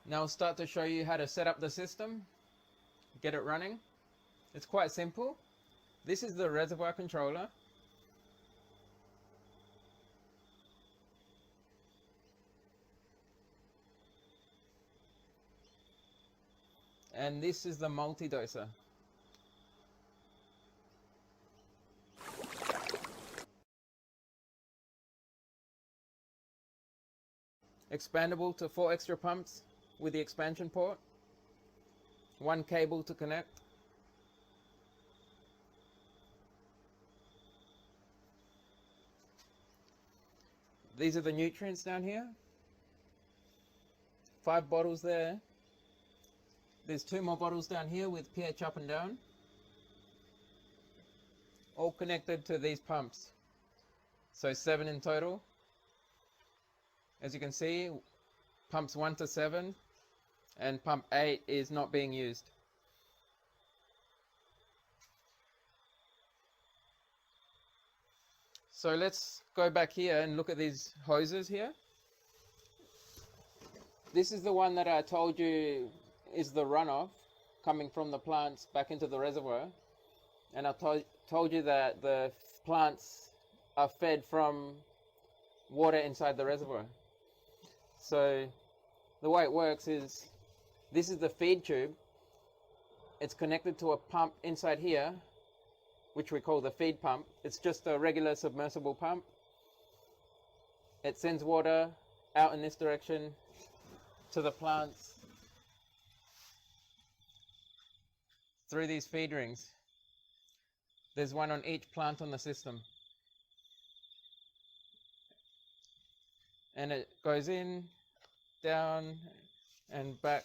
Now I'll start to show you how to set up the system, get it running. It's quite simple. This is the reservoir controller. And this is the multi-doser. Expandable to 4 extra pumps with the expansion port. 1 cable to connect. These are the nutrients down here. 5 bottles there. There's 2 more bottles down here with pH up and down. All connected to these pumps. So 7 in total. As you can see, pumps 1 to 7 and pump 8 is not being used. So let's go back here and look at these hoses here. This is the one that I told you is the runoff coming from the plants back into the reservoir. And I told you that the plants are fed from water inside the reservoir. So the way it works is, this is the feed tube. It's connected to a pump inside here, which we call the feed pump. It's just a regular submersible pump. It sends water out in this direction to the plants through these feed rings. There's one on each plant on the system. And it goes in, down, and back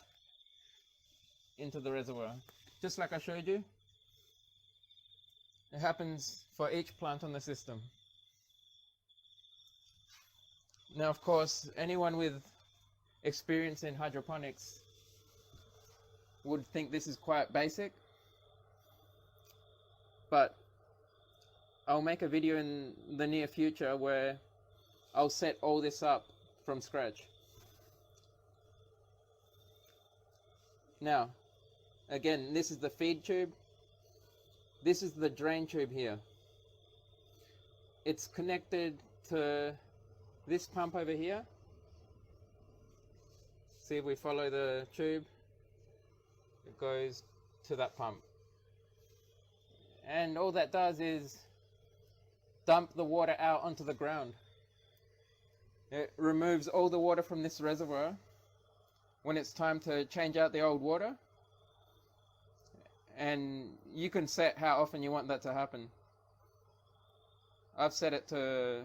into the reservoir. Just like I showed you. It happens for each plant on the system. Now, of course, anyone with experience in hydroponics would think this is quite basic. But I'll make a video in the near future where I'll set all this up from scratch. Now, again, this is the feed tube. This is the drain tube here. It's connected to this pump over here. See if we follow the tube. It goes to that pump. And all that does is dump the water out onto the ground. It removes all the water from this reservoir when it's time to change out the old water. And you can set how often you want that to happen. I've set it to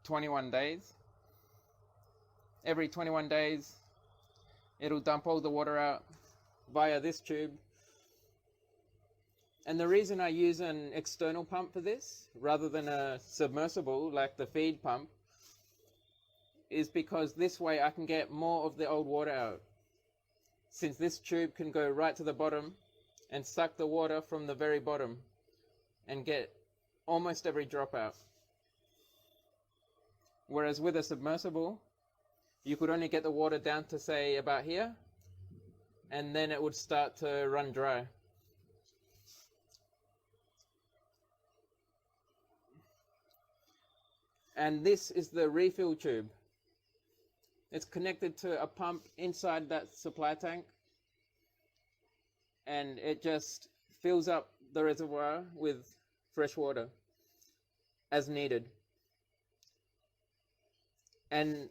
21 days. Every 21 days, it'll dump all the water out via this tube. And the reason I use an external pump for this, rather than a submersible like the feed pump, is because this way I can get more of the old water out. Since this tube can go right to the bottom and suck the water from the very bottom and get almost every drop out. Whereas with a submersible, you could only get the water down to, say, about here, and then it would start to run dry. And this is the refill tube. It's connected to a pump inside that supply tank, and it just fills up the reservoir with fresh water as needed. And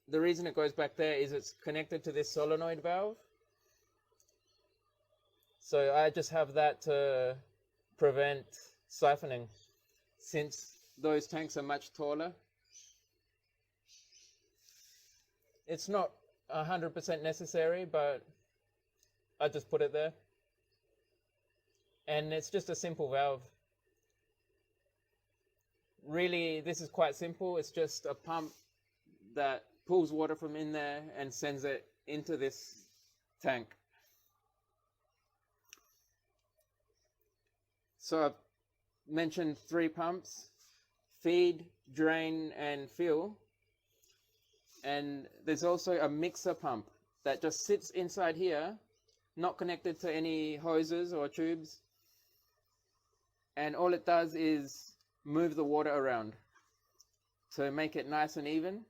the reason it goes back there is it's connected to this solenoid valve. So I just have that to prevent siphoning, since those tanks are much taller. It's not 100% necessary, but I just put it there. And it's just a simple valve. Really, this is quite simple. It's just a pump that pulls water from in there and sends it into this tank. So I've mentioned 3 pumps: feed, drain, and fill. And there's also a mixer pump. that just sits inside here, not connected to any hoses or tubes. And all it does is move the water around to make it nice and even,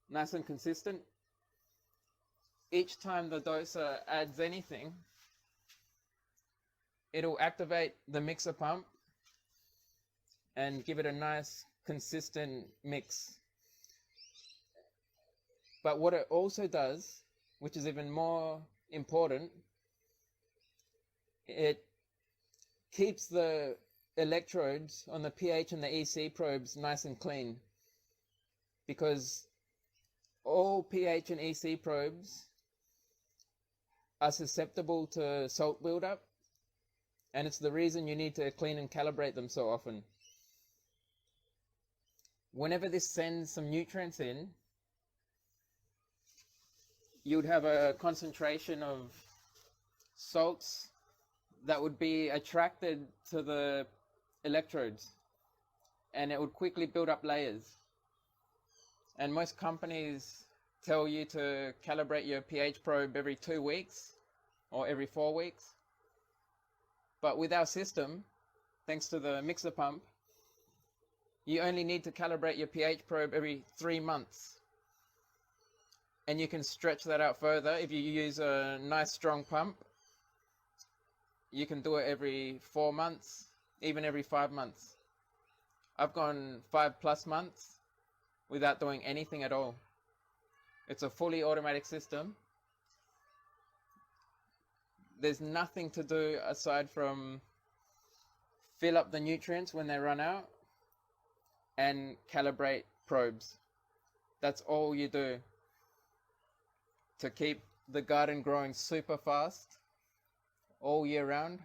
nice and consistent. Each time the doser adds anything, it'll activate the mixer pump and give it a nice consistent mix. But what it also does, which is even more important, it keeps the electrodes on the pH and the EC probes nice and clean, because all pH and EC probes are susceptible to salt buildup, and it's the reason you need to clean and calibrate them so often. Whenever this sends some nutrients in, you'd have a concentration of salts that would be attracted to the electrodes, and it would quickly build up layers. And most companies tell you to calibrate your pH probe every 2 weeks or every 4 weeks. But with our system, thanks to the mixer pump, you only need to calibrate your pH probe every 3 months. And you can stretch that out further. If you use a nice strong pump, you can do it every 4 months, even every 5 months. I've gone 5+ months without doing anything at all. It's a fully automatic system. There's nothing to do aside from fill up the nutrients when they run out and calibrate probes. That's all you do to keep the garden growing super fast all year round.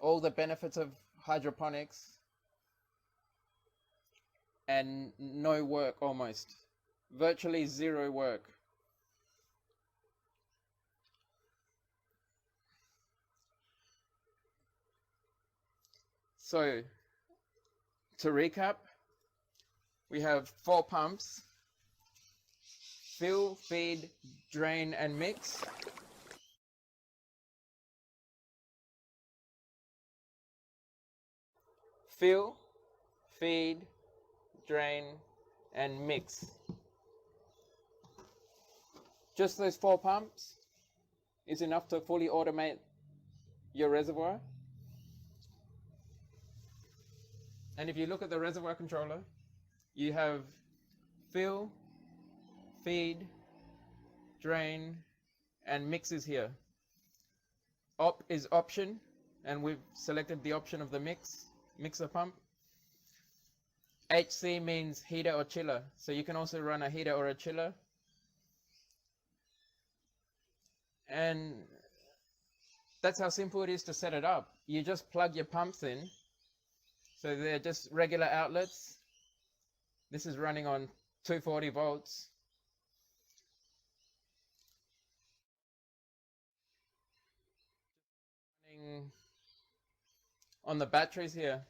All the benefits of hydroponics and no work almost. Virtually zero work. So, to recap, we have 4 pumps: fill, feed, drain, and mix. Fill, feed, drain, and mix. Just those 4 pumps is enough to fully automate your reservoir. And if you look at the reservoir controller, you have fill, feed, drain, and mixes here. Op is option, and we've selected the option of the mixer pump. HC means heater or chiller, so you can also run a heater or a chiller. And that's how simple it is to set it up. You just plug your pumps in. So they're just regular outlets. This is running on 240 volts. Running on the batteries here,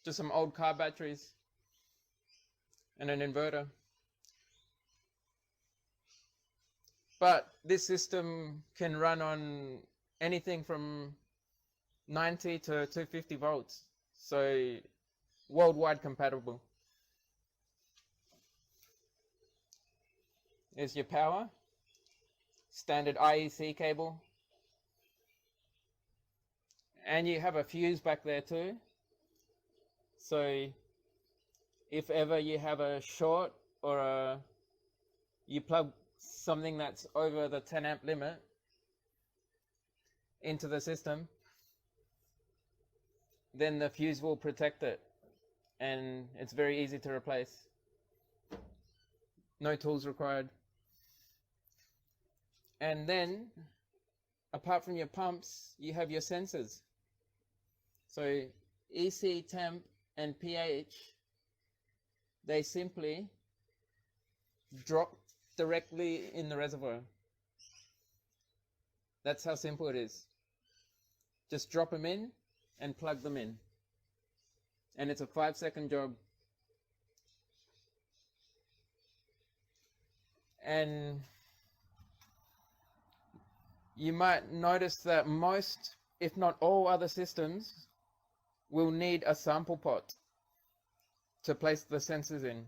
just some old car batteries and an inverter. But this system can run on anything from 90 to 250 volts. So worldwide compatible. There's your power, standard IEC cable, and you have a fuse back there too. So if ever you have a short or you plug something that's over the 10 amp limit into the system, then the fuse will protect it, and it's very easy to replace. No tools required. And then, apart from your pumps, you have your sensors. So EC, temp, and pH, they simply drop directly in the reservoir. That's how simple it is. Just drop them in and plug them in. And it's a 5-second job. And you might notice that most, if not all other systems, will need a sample pot to place the sensors in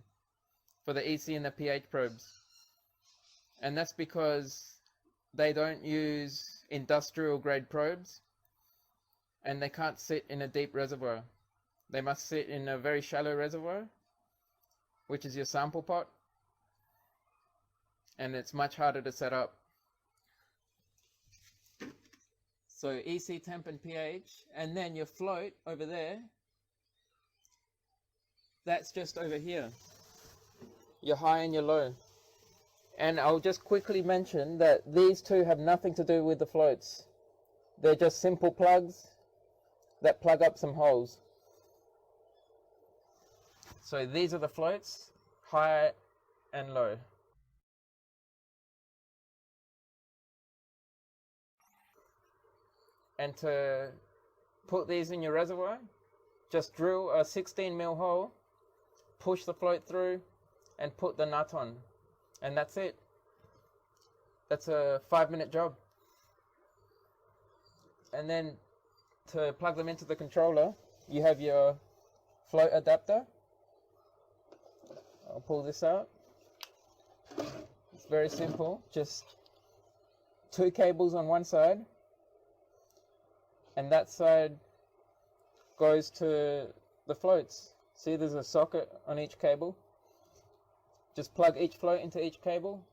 for the EC and the pH probes. And that's because they don't use industrial grade probes and they can't sit in a deep reservoir. They must sit in a very shallow reservoir, which is your sample pot, and it's much harder to set up. So EC, temp and pH, and then your float over there, that's just over here, your high and your low. And I'll just quickly mention that these two have nothing to do with the floats. They're just simple plugs that plug up some holes. So these are the floats, high and low. And to put these in your reservoir, just drill a 16mm hole, push the float through, and put the nut on. And that's it. That's a 5-minute job. And then to plug them into the controller, you have your float adapter. I'll pull this out. It's very simple, just 2 cables on one side, and that side goes to the floats. See, there's a socket on each cable. Just plug each float into each cable.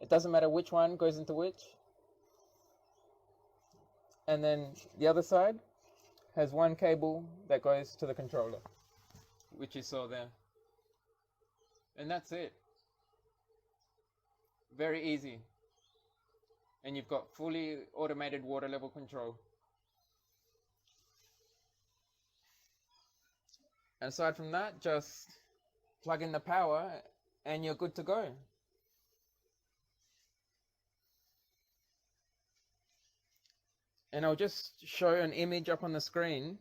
It doesn't matter which one goes into which. And then the other side has 1 cable that goes to the controller, which you saw there. And that's it. Very easy. And you've got fully automated water level control. And aside from that, just plug in the power and you're good to go. And I'll just show an image up on the screen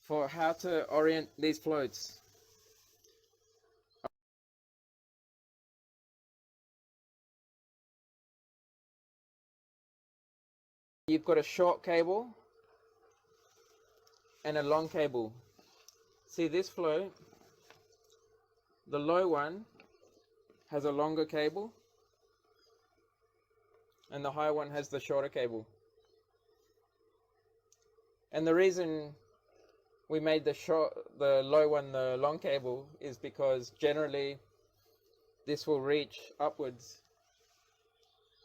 for how to orient these floats. You've got a short cable and a long cable. See this float, the low one has a longer cable and the high one has the shorter cable. And the reason we made the low one the long cable is because generally this will reach upwards.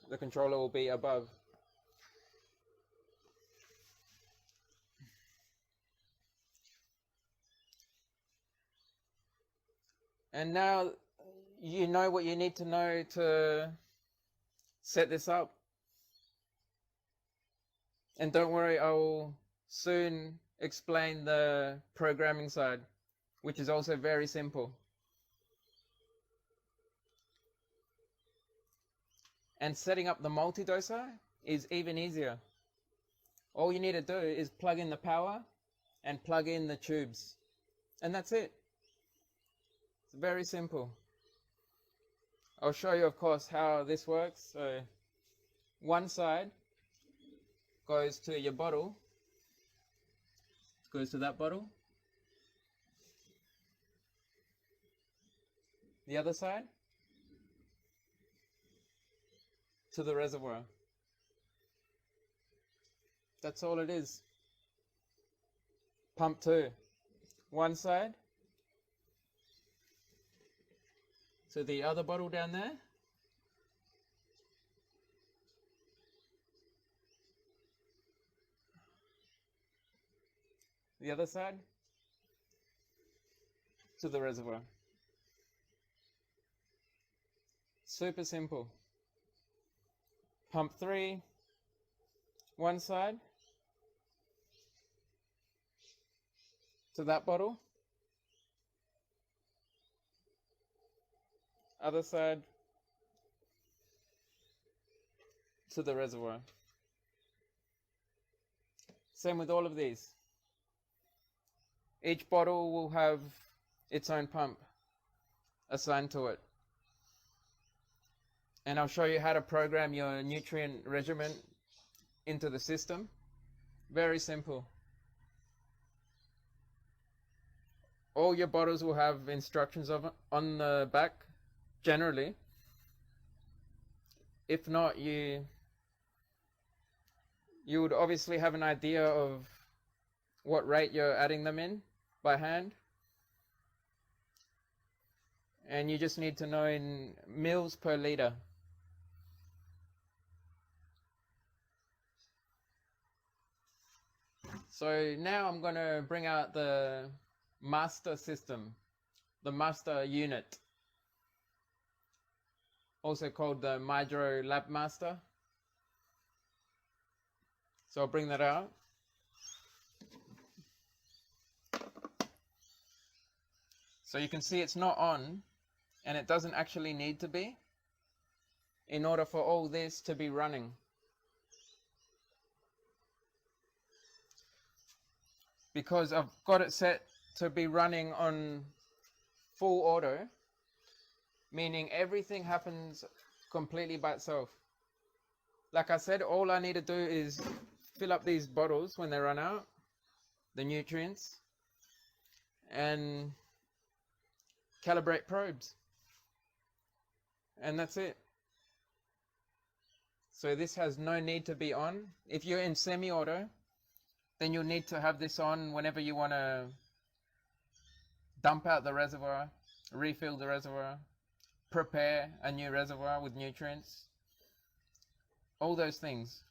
The controller will be above. And now you know what you need to know to set this up. And don't worry, I will soon explain the programming side, which is also very simple. And setting up the multi-doser is even easier. All you need to do is plug in the power and plug in the tubes. And that's it. It's very simple. I'll show you, of course, how this works. So one side goes to your bottle, goes to that bottle. The other side to the reservoir. That's all it is. Pump 2, one side to the other bottle down there. The other side to the reservoir. Super simple. Pump 3, one side to that bottle, other side to the reservoir. Same with all of these. Each bottle will have its own pump assigned to it. and I'll show you how to program your nutrient regimen into the system. Very simple. All your bottles will have instructions on the back, generally. If not, you would obviously have an idea of what rate you're adding them in by hand. And you just need to know in mils per liter. So now I'm going to bring out the master system, the master unit, also called the Mydro Lab Master. So I'll bring that out. So you can see it's not on, and it doesn't actually need to be in order for all this to be running. Because I've got it set to be running on full auto, meaning everything happens completely by itself. Like I said, all I need to do is fill up these bottles when they run out, the nutrients, and calibrate probes. And that's it. So this has no need to be on. If you're in semi-auto, then you'll need to have this on whenever you want to dump out the reservoir, refill the reservoir, prepare a new reservoir with nutrients, all those things.